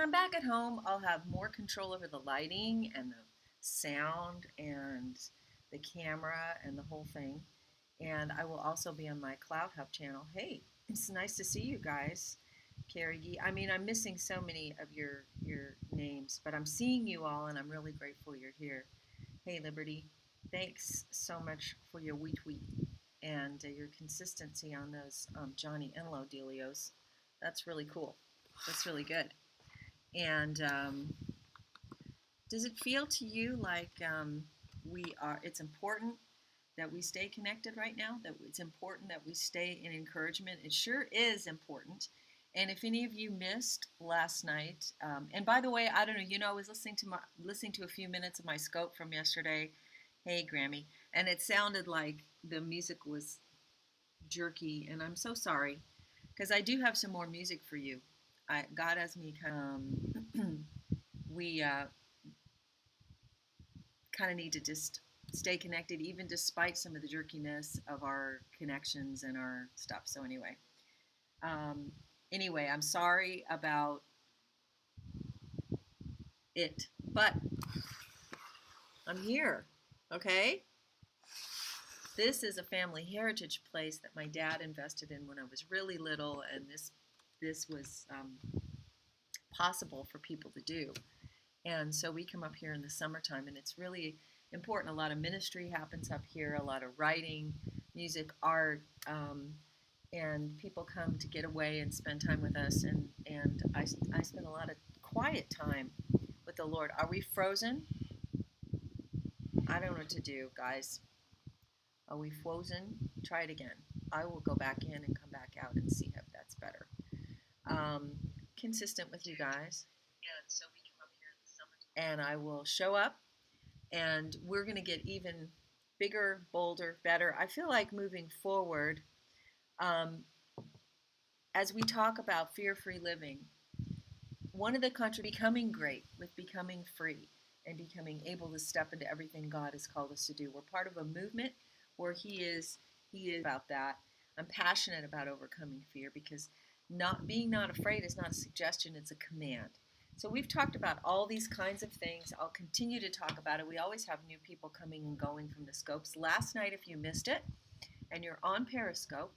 I'm back at home, I'll have more control over the lighting and the sound and the camera and the whole thing. And I will also be on my Cloud Hub channel. Hey, it's nice to see you guys. Carrie Gee. I mean, I'm missing so many of your names, but I'm seeing you all, and I'm really grateful you're here. Hey, Liberty, thanks so much for your tweet and your consistency on those Johnny Enlow dealios. That's really cool. That's really good. And does it feel to you like it's important that we stay connected right now? That it's important that we stay in encouragement? It sure is important. And if any of you missed last night, and by the way, I don't know, I was listening to a few minutes of my scope from yesterday. Hey, Grammy, and it sounded like the music was jerky, and I'm so sorry because I do have some more music for you. God has me we kind of need to just stay connected, even despite some of the jerkiness of our connections and our stuff. So anyway, I'm sorry about it, but I'm here. Okay. This is a family heritage place that my dad invested in when I was really little, and this was possible for people to do. And so we come up here in the summertime, and it's really important. A lot of ministry happens up here, a lot of writing, music, art, and people come to get away and spend time with us. And I spend a lot of quiet time with the Lord. Are we frozen? I don't know what to do, guys. Are we frozen? Try it again. I will go back in and come back out and see if that's better. Consistent with you guys. And so we come up here in the summertime. And I will show up, and we're going to get even bigger, bolder, better. I feel like moving forward, as we talk about fear-free living, one of the becoming great with becoming free and becoming able to step into everything God has called us to do. We're part of a movement where He is about that. I'm passionate about overcoming fear because not afraid is not a suggestion, it's a command. So we've talked about all these kinds of things. I'll continue to talk about it. We always have new people coming and going from the scopes. Last night, if you missed it, and you're on Periscope,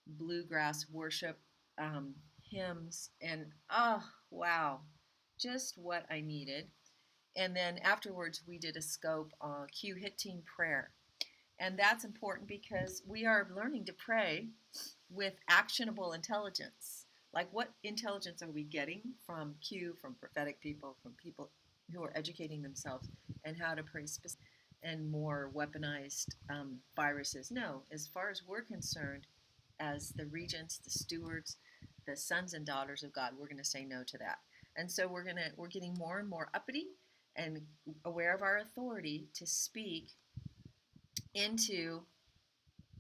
bluegrass worship, hymns, and oh, wow, just what I needed. And then afterwards, we did a scope on Q Hit Team Prayer. And that's important because we are learning to pray with actionable intelligence. Like, what intelligence are we getting from Q, from prophetic people, from people who are educating themselves, and how to pray specifically and more weaponized viruses? No, as far as we're concerned, as the regents, the stewards, the sons and daughters of God, we're going to say no to that. And so we're getting more and more uppity and aware of our authority to speak into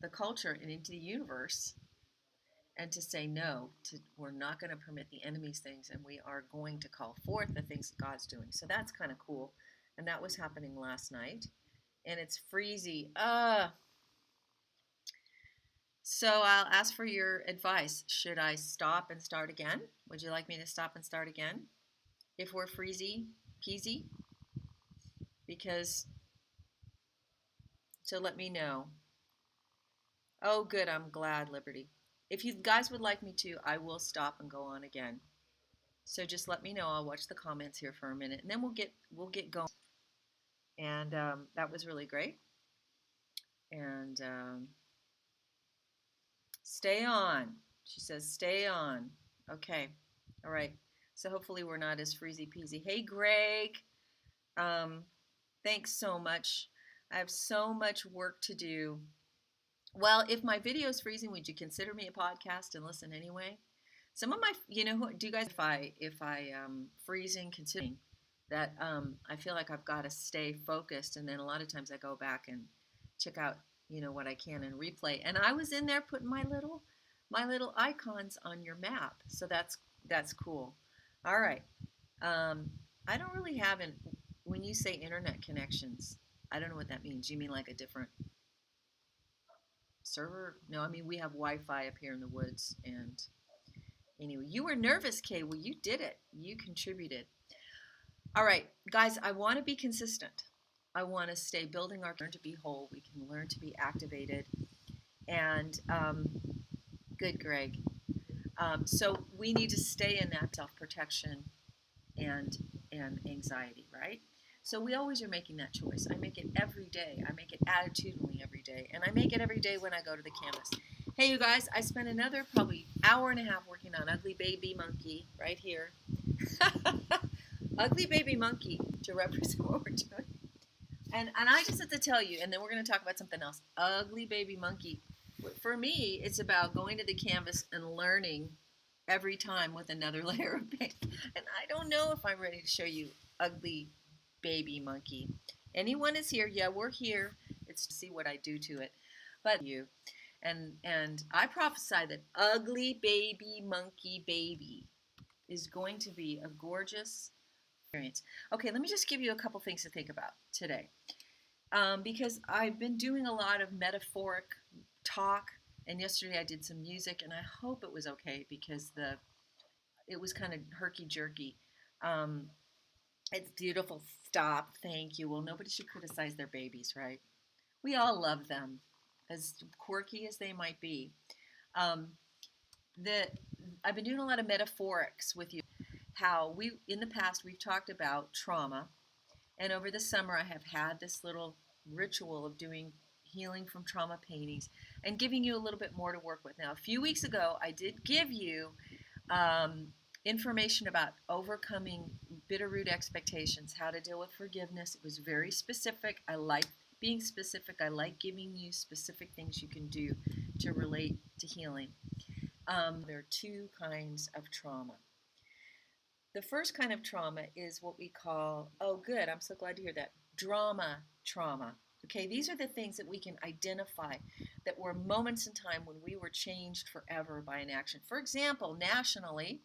the culture and into the universe, and to say no, we're not going to permit the enemy's things, and we are going to call forth the things that God's doing. So that's kind of cool. And that was happening last night. And it's freezy. So I'll ask for your advice. Should I stop and start again? Would you like me to stop and start again? If we're freezy peasy? So let me know. Oh, good. I'm glad, Liberty. If you guys would like me to, I will stop and go on again. So just let me know. I'll watch the comments here for a minute, and then we'll get going. And that was really great. And stay on. She says, stay on. Okay. All right. So hopefully we're not as freezy peasy. Hey, Greg. Thanks so much. I have so much work to do. Well, if my video is freezing, would you consider me a podcast and listen anyway? Some of my, do you guys, if I freezing, considering that I feel like I've got to stay focused, and then a lot of times I go back and check out, what I can and replay. And I was in there putting my little icons on your map, so that's cool. All right, I don't really have when you say internet connections, I don't know what that means. You mean like a different server? No, I mean we have Wi-Fi up here in the woods, and Anyway, you were nervous, Kay. Well, you did it. You contributed. All right, guys, I want to be consistent. I want to stay building our learn to be whole. We can learn to be activated. And good, Greg. So we need to stay in that self protection and anxiety, right? So we always are making that choice. I make it every day. I make it attitudinally every day, and I make it every day when I go to the canvas. Hey, you guys! I spent another probably hour and a half working on Ugly Baby Monkey right here. Ugly Baby Monkey to represent what we're doing. And I just have to tell you, and then we're going to talk about something else. Ugly Baby Monkey. For me, it's about going to the canvas and learning every time with another layer of paint. And I don't know if I'm ready to show you Ugly Baby Monkey. Anyone is here? Yeah, we're here. It's to see what I do to it. But you. And I prophesy that Ugly Baby Monkey Baby is going to be a gorgeous experience. Okay, let me just give you a couple things to think about today. Because I've been doing a lot of metaphoric talk, and yesterday I did some music, and I hope it was okay because it was kind of herky jerky. It's beautiful. Stop. Thank you. Well, nobody should criticize their babies, right? We all love them, as quirky as they might be. Um, I've been doing a lot of metaphorics with you. How we in the past we've talked about trauma, and over the summer I have had this little ritual of doing healing from trauma paintings and giving you a little bit more to work with. Now, a few weeks ago, I did give you information about overcoming bitterroot expectations, how to deal with forgiveness. It was very specific. I like being specific. I like giving you specific things you can do to relate to healing. There are two kinds of trauma. The first kind of trauma is what we call, oh, good, I'm so glad to hear that, drama trauma. Okay, these are the things that we can identify that were moments in time when we were changed forever by an action. For example, nationally,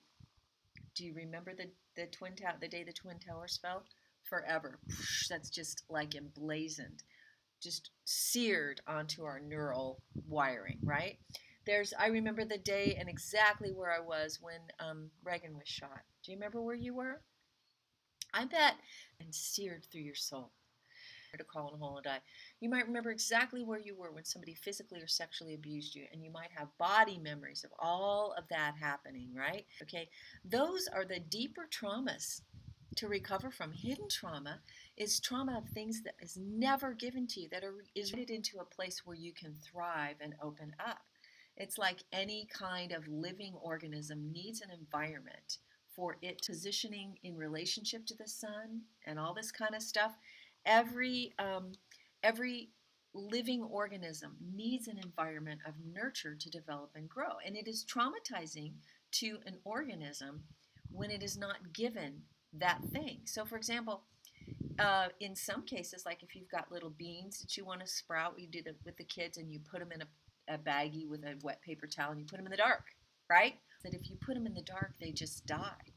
do you remember the day the Twin Towers fell? Forever. That's just like emblazoned, just seared onto our neural wiring, right? I remember the day and exactly where I was when Reagan was shot. Do you remember where you were? I bet, and seared through your soul. To crawl in a hole and die. You might remember exactly where you were when somebody physically or sexually abused you, and you might have body memories of all of that happening, right? Okay, those are the deeper traumas to recover from. Hidden trauma is trauma of things that is never given to you, is rooted into a place where you can thrive and open up. It's like any kind of living organism needs an environment for it positioning in relationship to the sun and all this kind of stuff. Every living organism needs an environment of nurture to develop and grow, and it is traumatizing to an organism when it is not given that thing. So, for example, in some cases, like if you've got little beans that you want to sprout, you do that with the kids, and you put them in a baggie with a wet paper towel, and you put them in the dark, right? That if you put them in the dark, they just die.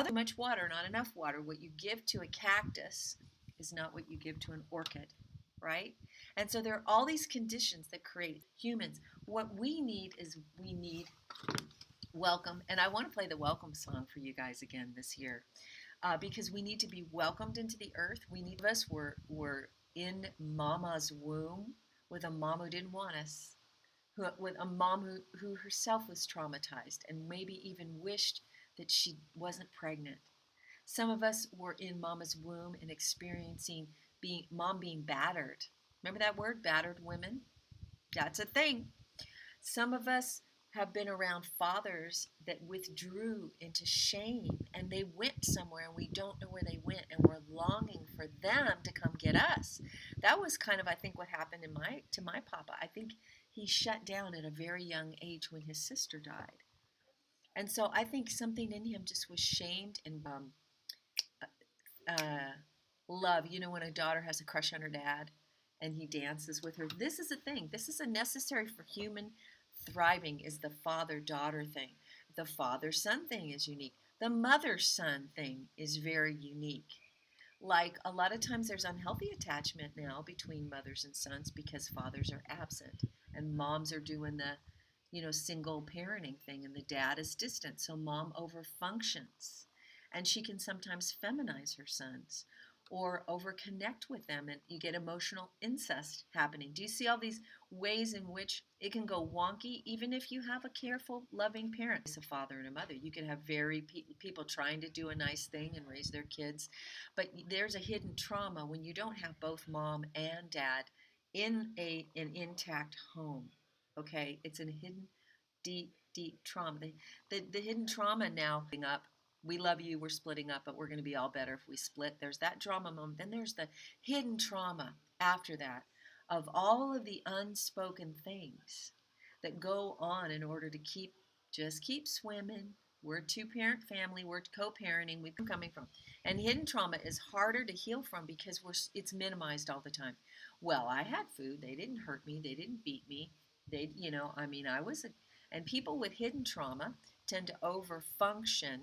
Too much water, not enough water. What you give to a cactus is not what you give to an orchid, right? And so there are all these conditions that create humans. What we need is welcome. And I want to play the welcome song for you guys again this year because we need to be welcomed into the earth. Us were in Mama's womb with a mom who didn't want us, with a mom who herself was traumatized and maybe even wished that she wasn't pregnant. Some of us were in Mama's womb and experiencing mom being battered. Remember that word, battered women? That's a thing. Some of us have been around fathers that withdrew into shame, and they went somewhere and we don't know where they went, and we're longing for them to come get us. That was kind of, I think, what happened to my papa. I think he shut down at a very young age when his sister died. And so I think something in him just was shamed and love. You know, when a daughter has a crush on her dad and he dances with her. This is a thing. This is a necessary for human thriving, is the father-daughter thing. The father-son thing is unique. The mother-son thing is very unique. Like a lot of times there's unhealthy attachment now between mothers and sons because fathers are absent and moms are doing single parenting thing, and the dad is distant, so mom over functions, and she can sometimes feminize her sons or over connect with them, and you get emotional incest happening. Do you see all these ways in which it can go wonky even if you have a careful loving parent? It's a father and a mother. You can have people trying to do a nice thing and raise their kids, but there's a hidden trauma when you don't have both mom and dad in an intact home. Okay, it's a hidden deep trauma. The hidden trauma now up. We love you, we're splitting up, but we're going to be all better if we split. There's that drama moment. Then there's the hidden trauma after that of all of the unspoken things that go on in order to keep swimming. We're a two-parent family, we're co-parenting, we've been coming from. And hidden trauma is harder to heal from because it's minimized all the time. Well, I had food, they didn't hurt me, they didn't beat me. And people with hidden trauma tend to overfunction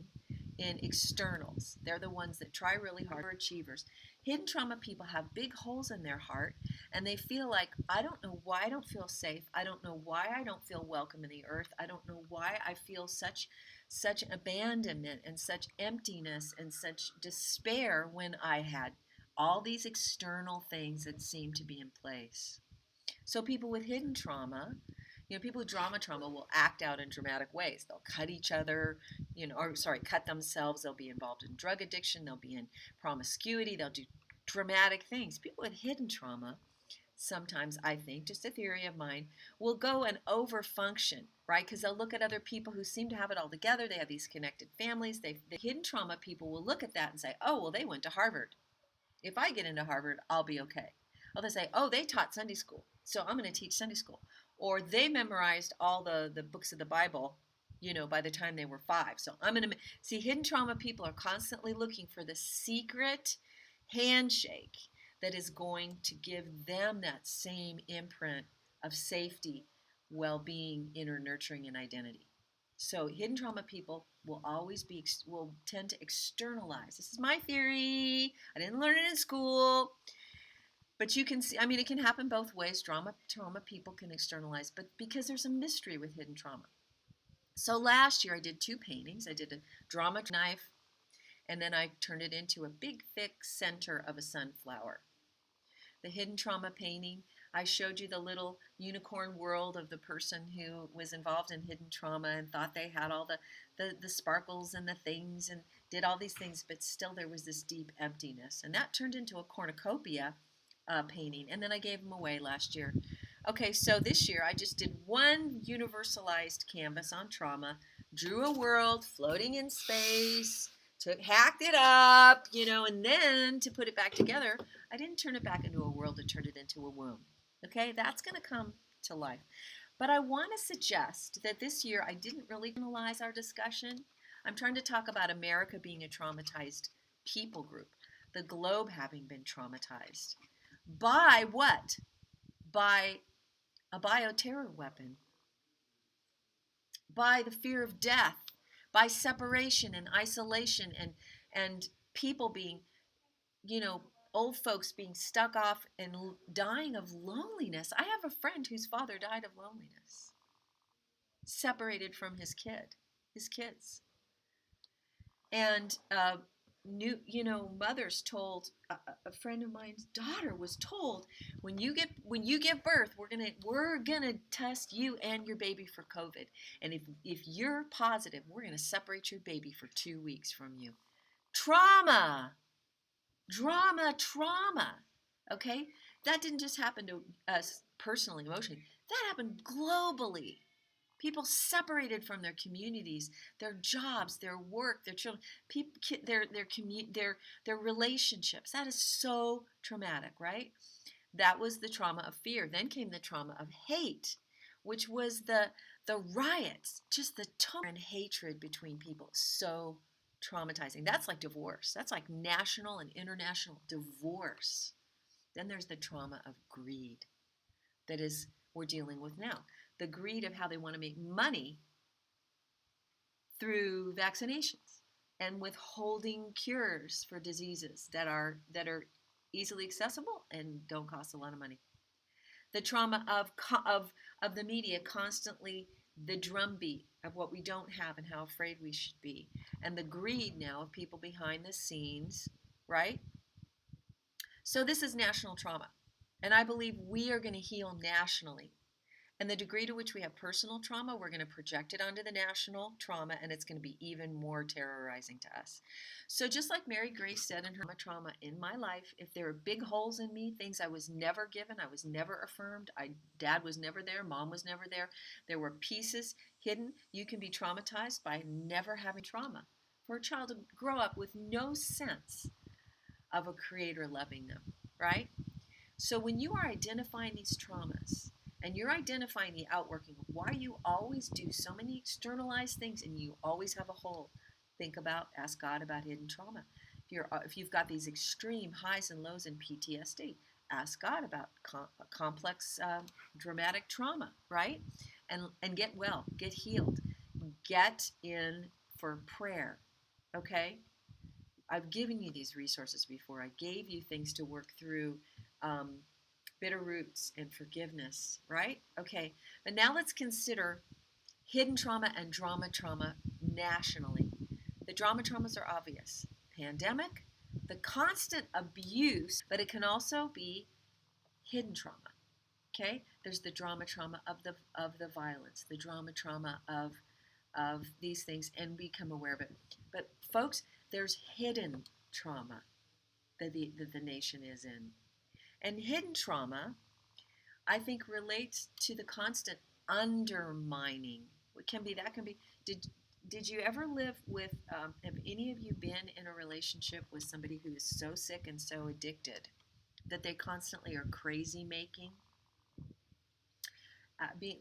in externals. They're the ones that try really hard, are achievers. Hidden trauma people have big holes in their heart, and they feel like, I don't know why I don't feel safe. I don't know why I don't feel welcome in the earth. I don't know why I feel such abandonment and such emptiness and such despair when I had all these external things that seem to be in place. So people with hidden trauma, people with trauma will act out in dramatic ways. They'll cut each other, cut themselves. They'll be involved in drug addiction. They'll be in promiscuity. They'll do dramatic things. People with hidden trauma, sometimes, I think, just a theory of mine, will go and overfunction, right? Because they'll look at other people who seem to have it all together. They have these connected families. The hidden trauma people will look at that and say, oh, well, they went to Harvard. If I get into Harvard, I'll be okay. Or they say, oh, they taught Sunday school, so I'm going to teach Sunday school. Or they memorized all the books of the Bible, by the time they were 5. So I'm going to see, hidden trauma people are constantly looking for the secret handshake that is going to give them that same imprint of safety, well-being, inner nurturing, and identity. So hidden trauma people will tend to externalize. This is my theory. I didn't learn it in school. But you can see, it can happen both ways. Trauma people can externalize, but because there's a mystery with hidden trauma. So last year I did 2 paintings. I did a drama knife, and then I turned it into a big, thick center of a sunflower. The hidden trauma painting, I showed you the little unicorn world of the person who was involved in hidden trauma and thought they had all the sparkles and the things and did all these things, but still there was this deep emptiness. And that turned into a cornucopia painting, and then I gave them away last year. Okay, so this year I just did one universalized canvas on trauma, drew a world floating in space, hacked it up, and then to put it back together, I didn't turn it back into a world, I turned it into a womb. Okay, that's going to come to life. But I want to suggest that this year I didn't really analyze our discussion. I'm trying to talk about America being a traumatized people group, the globe having been traumatized. By what? By a bioterror weapon. By the fear of death. By separation and isolation and people being, old folks being stuck off and dying of loneliness. I have a friend whose father died of loneliness. Separated from his kids. And mothers told, a friend of mine's daughter was told, when you give birth, we're gonna test you and your baby for COVID, and if you're positive, we're gonna separate your baby for 2 weeks from you. Trauma. Okay, that didn't just happen to us personally, emotionally. That happened globally. People separated from their communities, their jobs, their work, their children, their relationships. That is so traumatic, right? That was the trauma of fear. Then came the trauma of hate, which was the riots, just the tone and hatred between people. So traumatizing. That's like divorce. That's like national and international divorce. Then there's the trauma of greed that is we're dealing with now. The greed of how they want to make money through vaccinations and withholding cures for diseases that are easily accessible and don't cost a lot of money. The trauma of the media constantly the drumbeat of what we don't have and how afraid we should be, and the greed now of people behind the scenes, right? So this is national trauma. And I believe we are going to heal nationally. And the degree to which we have personal trauma, we're going to project it onto the national trauma, and it's going to be even more terrorizing to us. So, just like Mary Grace said in her trauma in my life, if there are big holes in me, things I was never given, I was never affirmed, dad was never there, mom was never there were pieces hidden. You can be traumatized by never having trauma. For a child to grow up with no sense of a creator loving them, right? So when you are identifying these traumas and you're identifying the outworking of why you always do so many externalized things and you always have a hole, ask God about hidden trauma. If you've got these extreme highs and lows in PTSD, ask God about complex dramatic trauma, right? And get well, get healed, get in for prayer, okay? I've given you these resources before. I gave you things to work through um, bitter roots and forgiveness, right? Okay, but now let's consider hidden trauma and drama trauma nationally. The drama traumas are obvious. Pandemic, the constant abuse, but it can also be hidden trauma. Okay, there's the drama trauma of the violence, the drama trauma of these things, and become aware of it. But folks, there's hidden trauma that the nation is in. And hidden trauma, I think, relates to the constant undermining. That can be. Did you ever live with? Have any of you been in a relationship with somebody who is so sick and so addicted that they constantly are crazy making?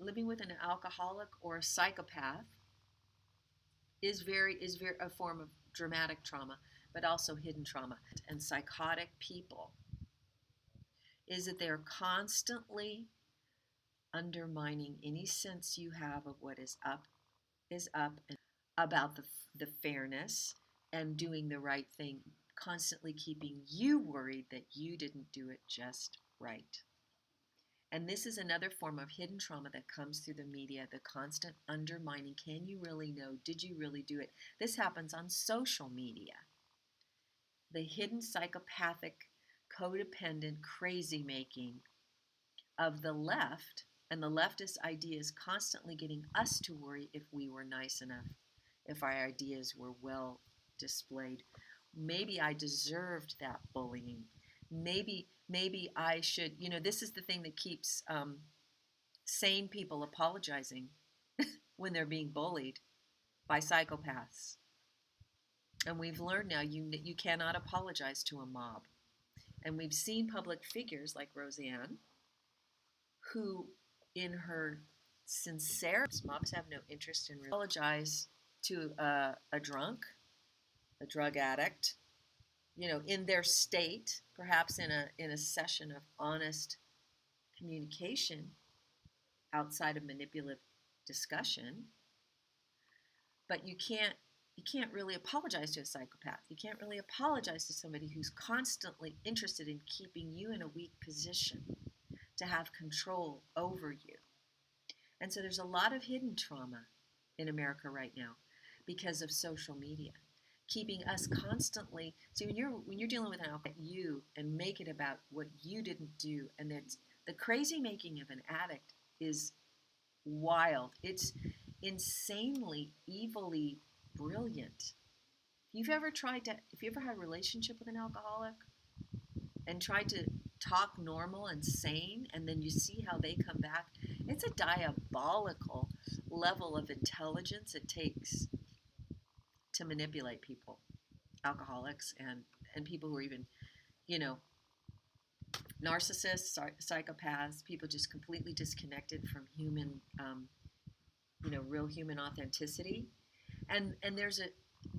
Living with an alcoholic or a psychopath is very a form of dramatic trauma, but also hidden trauma. And psychotic people is that they're constantly undermining any sense you have of what is up, and about the fairness and doing the right thing, constantly keeping you worried that you didn't do it just right. And this is another form of hidden trauma that comes through the media, the constant undermining. Can you really know? Did you really do it? This happens on social media. The hidden psychopathic, codependent crazy making of the left and the leftist ideas constantly getting us to worry if we were nice enough, if our ideas were well displayed. Maybe I deserved that bullying. Maybe I should, this is the thing that keeps sane people apologizing when they're being bullied by psychopaths. And we've learned now you cannot apologize to a mob. And we've seen public figures like Roseanne, who, in her sincerity, mobs have no interest in apologize to a drunk, a drug addict, in their state, perhaps in a session of honest communication outside of manipulative discussion. But you can't really apologize to a psychopath. You can't really apologize to somebody who's constantly interested in keeping you in a weak position to have control over you. And so there's a lot of hidden trauma in America right now because of social media, keeping us constantly. So when you're dealing with an alcoholic, you and make it about what you didn't do, and that's the crazy making of an addict is wild. It's insanely, evilly brilliant. If you ever had a relationship with an alcoholic and tried to talk normal and sane, and then you see how they come back, it's a diabolical level of intelligence it takes to manipulate people, alcoholics, and people who are even, narcissists, psychopaths, people just completely disconnected from human, real human authenticity. And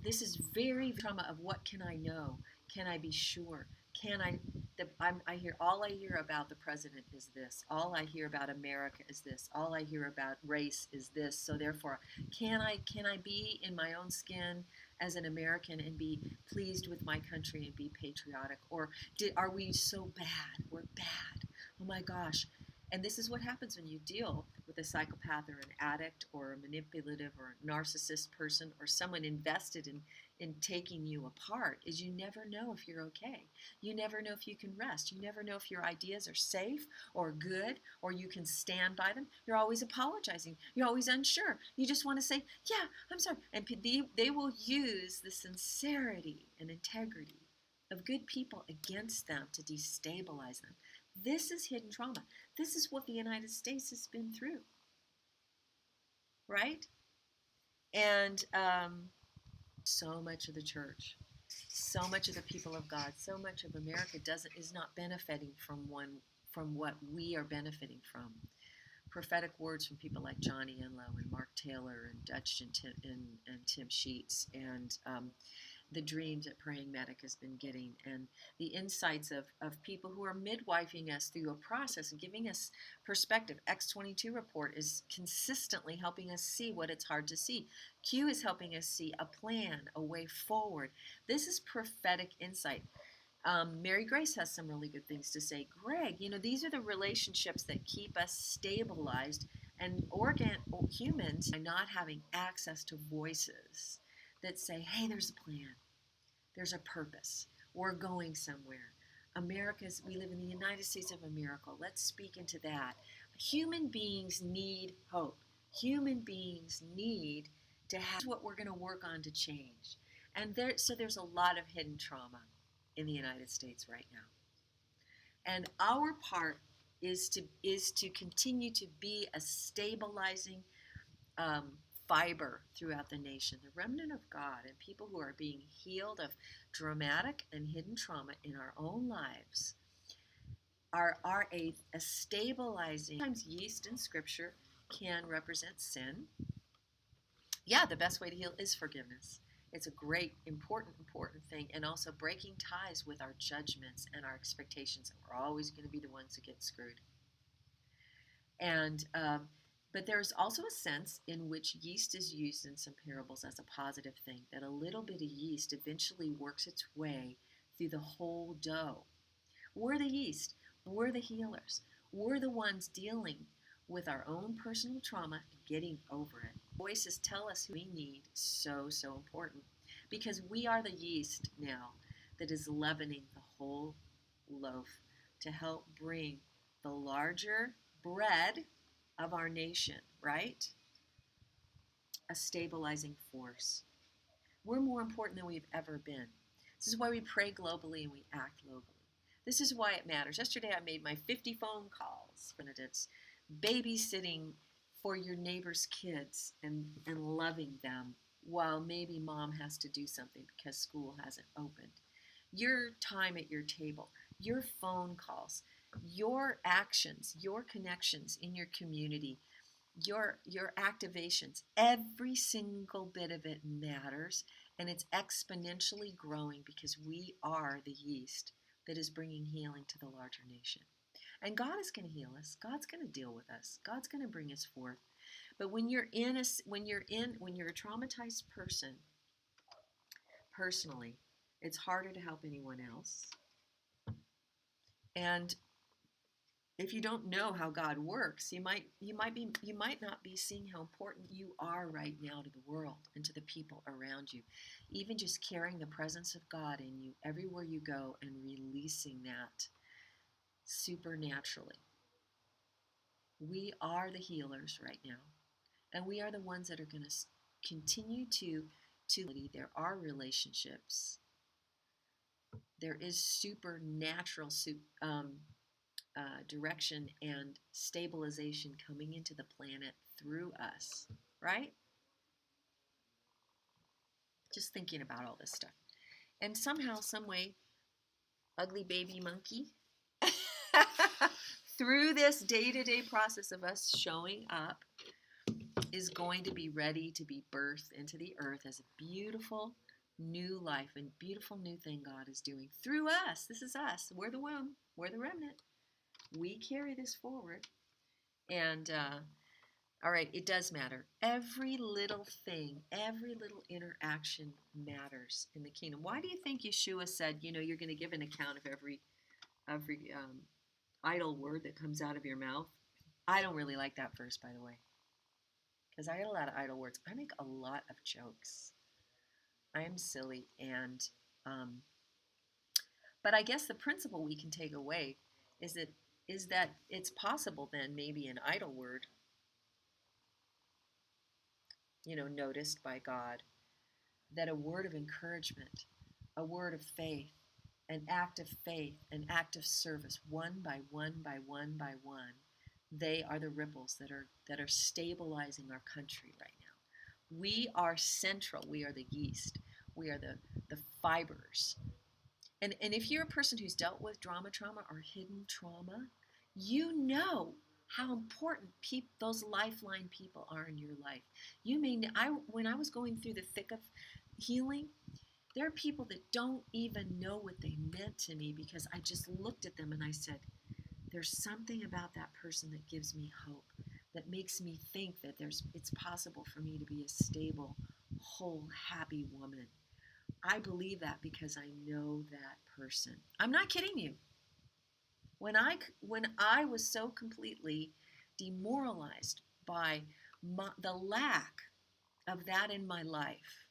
this is very trauma of what can I know? Can I be sure? All I hear about the president is this. All I hear about America is this. All I hear about race is this. So therefore, can I be in my own skin as an American and be pleased with my country and be patriotic? Or are we so bad? We're bad. Oh my gosh. And this is what happens when you deal with a psychopath or an addict or a manipulative or a narcissist person or someone invested in taking you apart, is you never know if you're okay. You never know if you can rest. You never know if your ideas are safe or good or you can stand by them. You're always apologizing. You're always unsure. You just want to say, yeah, I'm sorry. And they will use the sincerity and integrity of good people against them to destabilize them. This is hidden trauma. This is what the United States has been through, right? And so much of the church, so much of the people of God, so much of America is not benefiting from what we are benefiting from. Prophetic words from people like Johnny Enlow and Mark Taylor and Dutch and Tim Sheets and the dreams that Praying Medic has been getting and the insights of people who are midwifing us through a process and giving us perspective. X22 report is consistently helping us see what it's hard to see. Q is helping us see a plan, a way forward. This is prophetic insight. Mary Grace has some really good things to say. Greg, these are the relationships that keep us stabilized, and humans are not having access to voices that say, hey, there's a plan, there's a purpose, we're going somewhere. We live in the United States of America. Let's speak into that. Human beings need hope. Human beings need to have what we're going to work on to change. And there's a lot of hidden trauma in the United States right now. And our part is to continue to be a stabilizing fiber throughout the nation, the remnant of God, and people who are being healed of dramatic and hidden trauma in our own lives are a stabilizing. Sometimes yeast in Scripture can represent sin. Yeah, the best way to heal is forgiveness. It's a great, important thing, and also breaking ties with our judgments and our expectations that we're always going to be the ones who get screwed. And but there's also a sense in which yeast is used in some parables as a positive thing, that a little bit of yeast eventually works its way through the whole dough. We're the yeast. We're the healers. We're the ones dealing with our own personal trauma and getting over it. Voices tell us who we need, so important, because we are the yeast now that is leavening the whole loaf to help bring the larger bread of our nation, right? A stabilizing force. We're more important than we've ever been. This is why we pray globally and we act globally. This is why it matters. Yesterday I made my 50 phone calls, and it's babysitting for your neighbor's kids and loving them while maybe mom has to do something because school hasn't opened. Your time at your table, your phone calls, your actions, your connections in your community, your activations, every single bit of it matters, and it's exponentially growing because we are the yeast that is bringing healing to the larger nation. And God is going to heal us. God's going to deal with us. God's going to bring us forth. But when you're a traumatized person, personally, it's harder to help anyone else. And if you don't know how God works, you might not be seeing how important you are right now to the world and to the people around you. Even just carrying the presence of God in you everywhere you go and releasing that supernaturally. We are the healers right now, and we are the ones that are going to continue to there are relationships. There is supernatural direction and stabilization coming into the planet through us, right? Just thinking about all this stuff. And somehow, some way, ugly baby monkey, through this day-to-day process of us showing up, is going to be ready to be birthed into the earth as a beautiful new life and beautiful new thing God is doing through us. This is us. We're the womb. We're the remnant. We carry this forward. And, all right, it does matter. Every little thing, every little interaction matters in the kingdom. Why do you think Yeshua said, you're going to give an account of every idle word that comes out of your mouth? I don't really like that verse, by the way, because I had a lot of idle words. I make a lot of jokes. I am silly, and um, but I guess the principle we can take away is that it's possible then maybe an idle word, noticed by God, that a word of encouragement, a word of faith, an act of faith, an act of service, one by one by one by one, they are the ripples that are stabilizing our country right now. We are central. We are the yeast. We are the fibers. And if you're a person who's dealt with trauma or hidden trauma, you know how important those lifeline people are in your life. When I was going through the thick of healing, there are people that don't even know what they meant to me because I just looked at them and I said, there's something about that person that gives me hope, that makes me think that it's possible for me to be a stable, whole, happy woman. I believe that because I know that person. I'm not kidding you. When I was so completely demoralized by the lack of that in my life,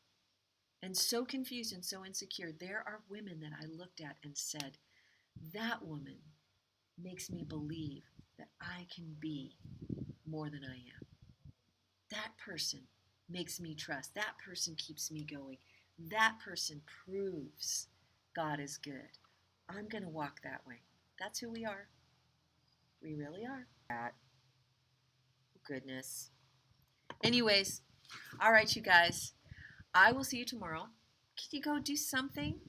and so confused and so insecure, there are women that I looked at and said, that woman makes me believe that I can be more than I am. That person makes me trust. That person keeps me going. That person proves God is good. I'm going to walk that way. That's who we are. We really are. That goodness. Anyways, all right, you guys. I will see you tomorrow. Can you go do something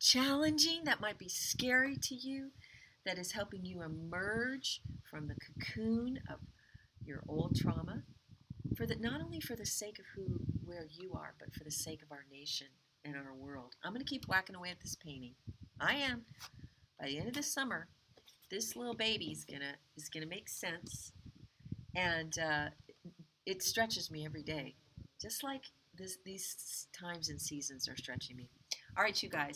challenging that might be scary to you, that is helping you emerge from the cocoon of your old trauma, not only for the sake of where you are, but for the sake of our nation and our world. I'm going to keep whacking away at this painting. I am. By the end of this summer, this little baby is gonna make sense, and it stretches me every day, just like these times and seasons are stretching me. All right, you guys.